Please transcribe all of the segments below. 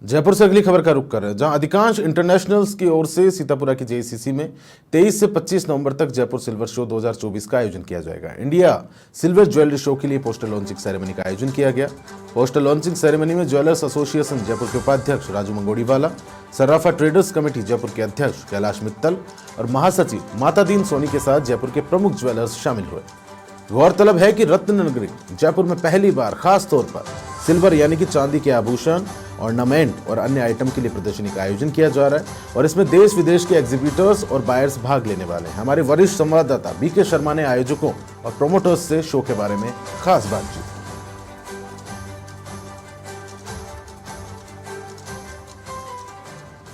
जयपुर से अगली खबर का रुख कर रहे हैं, जहां अधिकांश इंटरनेशनल्स की ओर से सीतापुरा की जेसीसी में 23 से 25 नवंबर तक जयपुर सिल्वर शो 2024 का आयोजन किया जाएगा। इंडिया सिल्वर ज्वेलरी शो के लिए पोस्टर लॉन्चिंग सेरेमनी का आयोजन किया गया। पोस्टर लॉन्चिंग सेरेमनी में ज्वेलर्स एसोसिएशन जयपुर के उपाध्यक्ष राजू मंगोड़ीवाला, सर्राफा ट्रेडर्स कमेटी जयपुर के अध्यक्ष कैलाश मित्तल और महासचिव मातादीन सोनी के साथ जयपुर के प्रमुख ज्वेलर्स शामिल हुए। गौरतलब है कि रत्न नगरी जयपुर में पहली बार खास तौर पर सिल्वर यानी कि चांदी के आभूषण, ऑर्नामेंट और अन्य आइटम के लिए प्रदर्शनी का आयोजन किया जा रहा है और इसमें देश विदेश के एग्जीबिटर्स और बायर्स भाग लेने वाले हैं। हमारे वरिष्ठ संवाददाता बीके शर्मा ने आयोजकों और प्रोमोटर्स से शो के बारे में खास बातचीत की।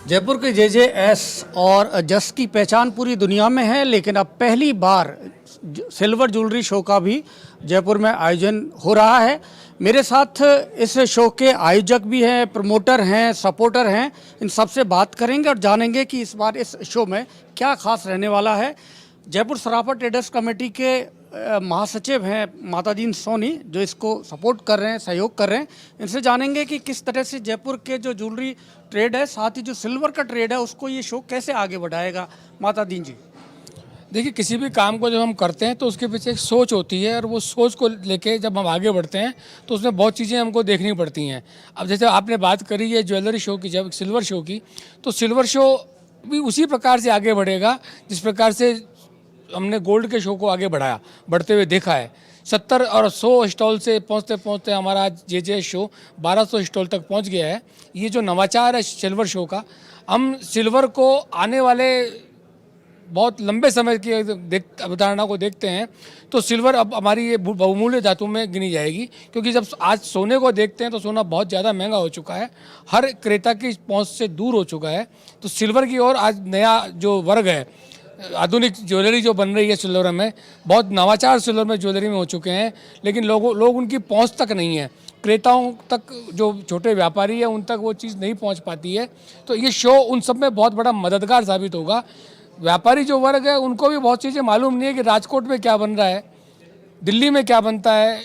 जयपुर के जेजेएस और जस की पहचान पूरी दुनिया में है, लेकिन अब पहली बार सिल्वर ज्वेलरी शो का भी जयपुर में आयोजन हो रहा है। मेरे साथ इस शो के आयोजक भी हैं, प्रमोटर हैं, सपोर्टर हैं। इन सबसे बात करेंगे और जानेंगे कि इस बार इस शो में क्या खास रहने वाला है। जयपुर सराफा ट्रेडर्स कमेटी के महासचिव हैं मातादीन सोनी, जो इसको सपोर्ट कर रहे हैं, सहयोग कर रहे हैं। इनसे जानेंगे कि किस तरह से जयपुर के जो ज्वेलरी ट्रेड है, साथ ही जो सिल्वर का ट्रेड है, उसको ये शो कैसे आगे बढ़ाएगा। मातादीन जी, देखिए, किसी भी काम को जब हम करते हैं तो उसके पीछे एक सोच होती है और वो सोच को लेके जब हम आगे बढ़ते हैं तो उसमें बहुत चीज़ें हमको देखनी पड़ती हैं। अब जैसे आपने बात करी है ज्वेलरी शो की, जब सिल्वर शो की, तो सिल्वर शो भी उसी प्रकार से आगे बढ़ेगा जिस प्रकार से हमने गोल्ड के शो को आगे बढ़ते हुए देखा है। 70 और 100 स्टॉल से पहुँचते पहुँचते हमारा जे शो 1200 स्टॉल तक पहुँच गया है। ये जो नवाचार है सिल्वर शो का, हम सिल्वर को आने वाले बहुत लंबे समय की अवधारणा को देखते हैं तो सिल्वर अब हमारी ये बहुमूल्य धातु में गिनी जाएगी, क्योंकि जब आज सोने को देखते हैं तो सोना बहुत ज़्यादा महंगा हो चुका है, हर क्रेता की पहुंच से दूर हो चुका है। तो सिल्वर की ओर आज नया जो वर्ग है, आधुनिक ज्वेलरी जो बन रही है सिल्वर में, बहुत नवाचार सिल्वर में ज्वेलरी में हो चुके हैं, लेकिन लोग उनकी पहुँच तक नहीं है, क्रेताओं तक, जो छोटे व्यापारी है उन तक वो चीज़ नहीं पहुँच पाती है। तो ये शो उन सब में बहुत बड़ा मददगार साबित होगा। व्यापारी जो वर्ग है उनको भी बहुत चीज़ें मालूम नहीं है कि राजकोट में क्या बन रहा है, दिल्ली में क्या बनता है,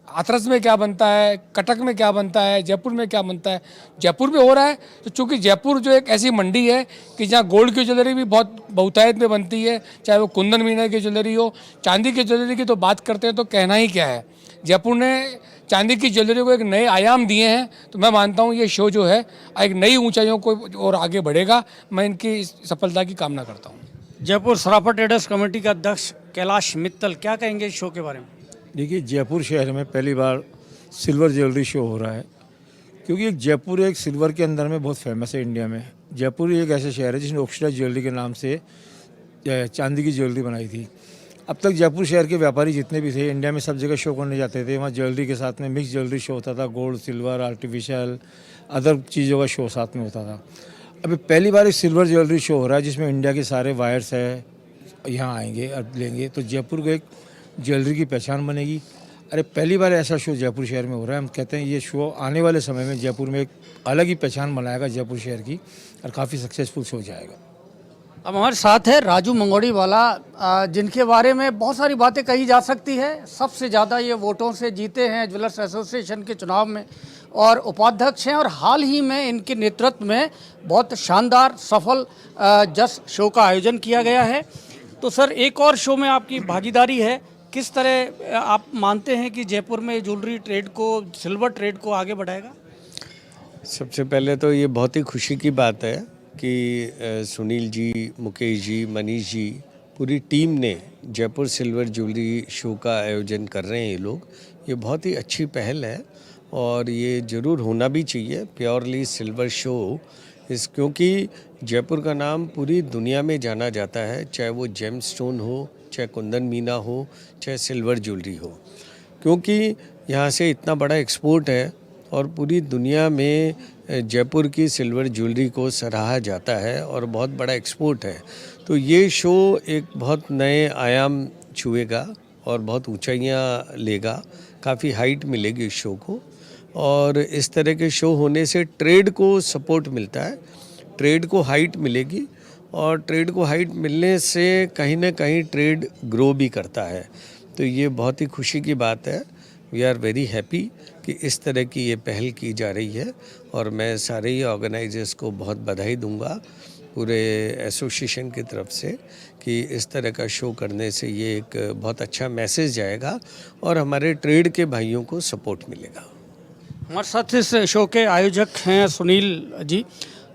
हाथरस में क्या बनता है, कटक में क्या बनता है, जयपुर में क्या बनता है। जयपुर में हो रहा है तो चूँकि जयपुर जो एक ऐसी मंडी है कि जहाँ गोल्ड की ज्वेलरी भी बहुत बहुतायत में बनती है, चाहे वो कुंदन मीना की ज्वेलरी हो, चांदी की ज्वेलरी की तो बात करते हैं तो कहना ही क्या है। जयपुर ने चांदी की ज्वेलरी को एक नए आयाम दिए हैं, तो मैं मानता हूँ ये शो जो है एक नई ऊंचाइयों को और आगे बढ़ेगा। मैं इनकी सफलता की कामना करता हूँ। जयपुर सराफा ट्रेडर्स कमेटी का अध्यक्ष कैलाश मित्तल क्या कहेंगे इस शो के बारे में। देखिए, जयपुर शहर में पहली बार सिल्वर ज्वेलरी शो हो रहा है, क्योंकि जयपुर एक सिल्वर के अंदर में बहुत फेमस है इंडिया में। जयपुर एक ऐसा शहर है जिसने ऑक्सीडाइज ज्वेलरी के नाम से चांदी की ज्वेलरी बनाई थी। अब तक जयपुर शहर के व्यापारी जितने भी थे, इंडिया में सब जगह शो करने जाते थे। वहाँ ज्वेलरी के साथ में मिक्स ज्वेलरी शो होता था, गोल्ड, सिल्वर, आर्टिफिशियल, अदर चीज़ों का शो साथ में होता था। अभी पहली बार एक सिल्वर ज्वेलरी शो हो रहा है जिसमें इंडिया के सारे वायर्स है यहाँ आएंगे और लेंगे, तो जयपुर को एक ज्वेलरी की पहचान बनेगी। अरे पहली बार ऐसा शो जयपुर शहर में हो रहा है। हम कहते हैं ये शो आने वाले समय में जयपुर में एक अलग ही पहचान बनाएगा जयपुर शहर की, और काफ़ी सक्सेसफुल शो जाएगा। अब हमारे साथ है राजू मंगोड़ीवाला, जिनके बारे में बहुत सारी बातें कही जा सकती है। सबसे ज़्यादा ये वोटों से जीते हैं ज्वेलर्स एसोसिएशन के चुनाव में और उपाध्यक्ष हैं, और हाल ही में इनके नेतृत्व में बहुत शानदार सफल जस शो का आयोजन किया गया है। तो सर, एक और शो में आपकी भागीदारी है, किस तरह आप मानते हैं कि जयपुर में ज्वेलरी ट्रेड को, सिल्वर ट्रेड को आगे बढ़ाएगा। सबसे पहले तो ये बहुत ही खुशी की बात है कि सुनील जी, मुकेश जी, मनीष जी, पूरी टीम ने जयपुर सिल्वर ज्वेलरी शो का आयोजन कर रहे हैं। ये बहुत ही अच्छी पहल है और ये ज़रूर होना भी चाहिए, प्योरली सिल्वर शो क्योंकि जयपुर का नाम पूरी दुनिया में जाना जाता है, चाहे वो जेम स्टोन हो, चाहे कुंदन मीना हो, चाहे सिल्वर ज्वेलरी हो, क्योंकि यहाँ से इतना बड़ा एक्सपोर्ट है और पूरी दुनिया में जयपुर की सिल्वर ज्वेलरी को सराहा जाता है और बहुत बड़ा एक्सपोर्ट है। तो ये शो एक बहुत नए आयाम छुएगा और बहुत ऊंचाइयां लेगा, काफ़ी हाइट मिलेगी इस शो को, और इस तरह के शो होने से ट्रेड को सपोर्ट मिलता है, ट्रेड को हाइट मिलेगी, और ट्रेड को हाइट मिलने से कहीं ना कहीं ट्रेड ग्रो भी करता है। तो ये बहुत ही खुशी की बात है। वी आर वेरी हैप्पी कि इस तरह की ये पहल की जा रही है और मैं सारे ही ऑर्गेनाइजर्स को बहुत बधाई दूंगा पूरे एसोसिएशन की तरफ से कि इस तरह का शो करने से ये एक बहुत अच्छा मैसेज जाएगा और हमारे ट्रेड के भाइयों को सपोर्ट मिलेगा। हमारे साथ इस शो के आयोजक हैं सुनील जी।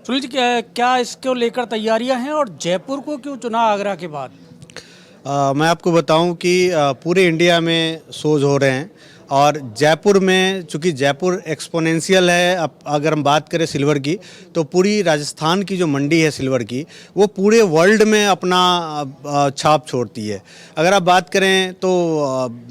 सुनील जी, क्या इसको लेकर तैयारियां हैं और जयपुर को क्यों चुना आगरा के बाद? मैं आपको बताऊं कि पूरे इंडिया में शोज़ हो रहे हैं और जयपुर में, चूँकि जयपुर एक्सपोनेंशियल है, अब अगर हम बात करें सिल्वर की तो पूरी राजस्थान की जो मंडी है सिल्वर की वो पूरे वर्ल्ड में अपना छाप छोड़ती है। अगर आप बात करें तो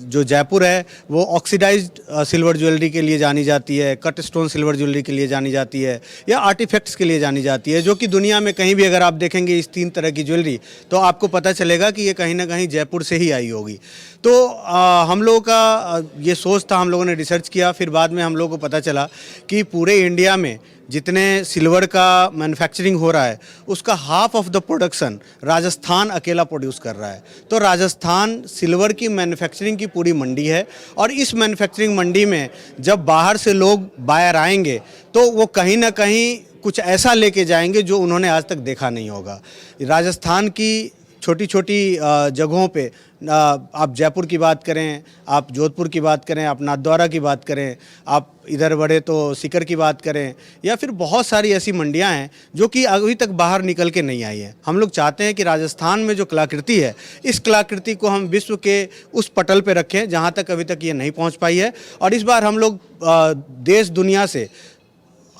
जो जयपुर है वो ऑक्सीडाइज्ड सिल्वर ज्वेलरी के लिए जानी जाती है, कट स्टोन सिल्वर ज्वेलरी के लिए जानी जाती है या आर्टिफैक्ट्स के लिए जानी जाती है, जो कि दुनिया में कहीं भी अगर आप देखेंगे इस 3 तरह की ज्वेलरी तो आपको पता चलेगा कि ये कहीं ना कहीं जयपुर से ही आई होगी। तो हम लोगों का ये सोच था, हम लोगों ने रिसर्च किया, फिर बाद में हम लोगों को पता चला कि पूरे इंडिया में जितने सिल्वर का मैन्युफैक्चरिंग हो रहा है उसका half of the production Rajasthan अकेला प्रोड्यूस कर रहा है। तो राजस्थान सिल्वर की मैन्युफैक्चरिंग की पूरी मंडी है और इस मैन्युफैक्चरिंग मंडी में जब बाहर से लोग बायर आएंगे तो वो कहीं ना कहीं कुछ ऐसा लेके जाएंगे जो उन्होंने आज तक देखा नहीं होगा। राजस्थान की छोटी छोटी जगहों पे, आप जयपुर की बात करें, आप जोधपुर की बात करें, आप नाथद्वारा की बात करें, आप इधर बढ़े तो सीकर की बात करें, या फिर बहुत सारी ऐसी मंडियां हैं जो कि अभी तक बाहर निकल के नहीं आई हैं। हम लोग चाहते हैं कि राजस्थान में जो कलाकृति है, इस कलाकृति को हम विश्व के उस पटल पे रखें जहां तक अभी तक ये नहीं पहुंच पाई है। और इस बार हम लोग देश दुनिया से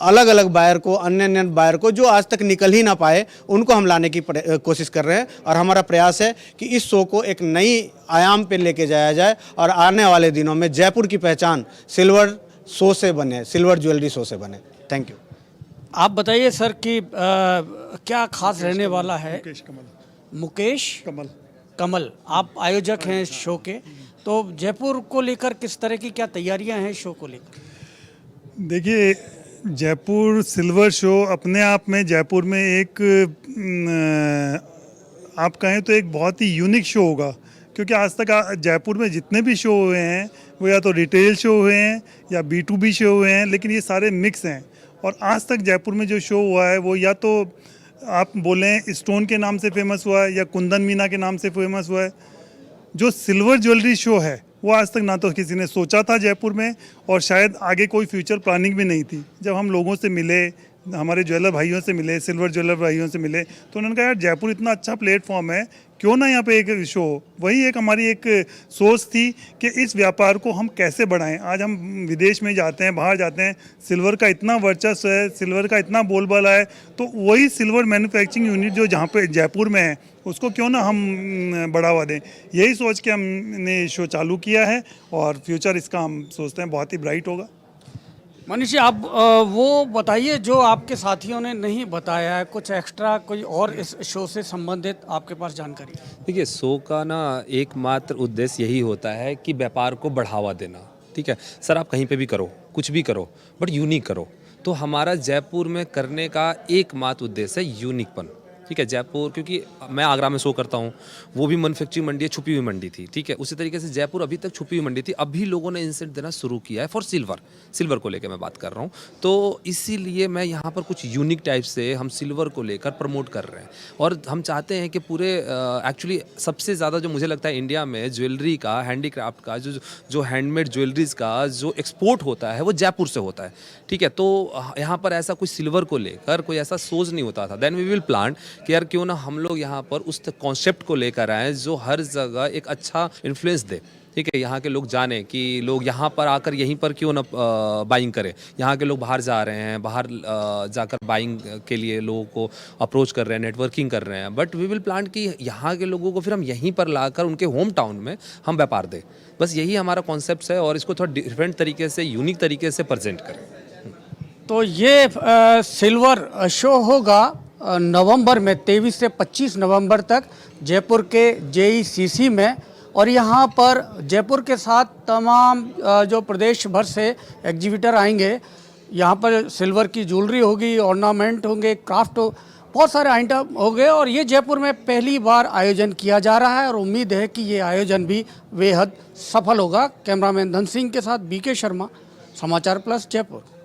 अलग अलग बायर को, अन्य बायर को जो आज तक निकल ही ना पाए, उनको हम लाने की कोशिश कर रहे हैं। और हमारा प्रयास है कि इस शो को एक नई आयाम पे लेके जाया जाए और आने वाले दिनों में जयपुर की पहचान सिल्वर शो से बने, सिल्वर ज्वेलरी शो से बने। Thank you. आप बताइए सर कि क्या खास रहने वाला है? मुकेश कमल, आप आयोजक हैं इस शो के, तो जयपुर को लेकर किस तरह की क्या तैयारियां हैं शो को लेकर? देखिए, जयपुर सिल्वर शो अपने आप में जयपुर में एक आप कहें तो एक बहुत ही यूनिक शो होगा, क्योंकि आज तक जयपुर में जितने भी शो हुए हैं वो या तो रिटेल शो हुए हैं या B2B शो हुए हैं, लेकिन ये सारे मिक्स हैं। और आज तक जयपुर में जो शो हुआ है वो या तो आप बोलें स्टोन के नाम से फेमस हुआ है या कुंदन मीना के नाम से फेमस हुआ है। जो सिल्वर ज्वेलरी शो है वो आज तक ना तो किसी ने सोचा था जयपुर में, और शायद आगे कोई फ्यूचर प्लानिंग भी नहीं थी। जब हम लोगों से मिले, हमारे ज्वेलर भाइयों से मिले, सिल्वर ज्वेलर भाइयों से मिले, तो उन्होंने कहा यार जयपुर इतना अच्छा प्लेटफॉर्म है, क्यों ना यहाँ पे एक शो। वही एक हमारी एक सोच थी कि इस व्यापार को हम कैसे बढ़ाएं। आज हम विदेश में जाते हैं, बाहर जाते हैं, सिल्वर का इतना वर्चस्व है, सिल्वर का इतना बोलबाला है, तो वही सिल्वर मैन्युफैक्चरिंग यूनिट जो जहाँ पे जयपुर में है उसको क्यों ना हम बढ़ावा दें। यही सोच के हमने शो चालू किया है और फ्यूचर इसका हम सोचते हैं बहुत ही ब्राइट होगा। मनीष जी, आप वो बताइए जो आपके साथियों ने नहीं बताया है, कुछ एक्स्ट्रा कोई और इस शो से संबंधित आपके पास जानकारी? देखिए, शो का ना एकमात्र उद्देश्य यही होता है कि व्यापार को बढ़ावा देना। ठीक है सर, आप कहीं पे भी करो, कुछ भी करो, बट यूनिक करो। तो हमारा जयपुर में करने का एकमात्र उद्देश्य है यूनिकपन। ठीक है, जयपुर, क्योंकि मैं आगरा में शो करता हूँ, वो भी मैन्युफैक्चरिंग मंडी है, छुपी हुई मंडी थी। ठीक है, उसी तरीके से जयपुर अभी तक छुपी हुई मंडी थी, अभी लोगों ने इंसेंट देना शुरू किया है फॉर सिल्वर को लेकर मैं बात कर रहा हूँ। तो इसीलिए मैं यहाँ पर कुछ यूनिक टाइप से हम सिल्वर को लेकर प्रमोट कर रहे हैं। और हम चाहते हैं कि पूरे एक्चुअली सबसे ज़्यादा जो मुझे लगता है इंडिया में ज्वेलरी का, हैंडीक्राफ्ट का, जो हैंडमेड ज्वेलरीज का जो एक्सपोर्ट होता है वो जयपुर से होता है। ठीक है, तो यहाँ पर ऐसा कुछ सिल्वर को लेकर कोई ऐसा सोच नहीं होता था। देन वी विल प्लान कि यार क्यों ना हम लोग यहाँ पर उस कॉन्सेप्ट को लेकर आएँ जो हर जगह एक अच्छा इन्फ्लुएंस दे। ठीक है, यहाँ के लोग जाने कि लोग यहाँ पर आकर यहीं पर क्यों ना बाइंग करें। यहाँ के लोग बाहर जा रहे हैं, बाहर जाकर बाइंग के लिए लोगों को अप्रोच कर रहे हैं, नेटवर्किंग कर रहे हैं, बट वी विल प्लान कि यहाँ के लोगों को फिर हम यहीं पर लाकर उनके होम टाउन में हम व्यापार दें। बस यही हमारा कॉन्सेप्ट है और इसको थोड़ा डिफरेंट तरीके से, यूनिक तरीके से प्रेजेंट करें। तो ये सिल्वर शो होगा नवंबर में, 23 से 25 नवंबर तक जयपुर के JECC में। और यहाँ पर जयपुर के साथ तमाम जो प्रदेश भर से एग्जीबिटर आएंगे। यहाँ पर सिल्वर की ज्वेलरी होगी, ऑर्नामेंट होंगे, क्राफ्ट बहुत सारे आइटम हो गए और ये जयपुर में पहली बार आयोजन किया जा रहा है और उम्मीद है कि ये आयोजन भी बेहद सफल होगा। कैमरामैन धन सिंह के साथ बीके शर्मा, समाचार प्लस, जयपुर।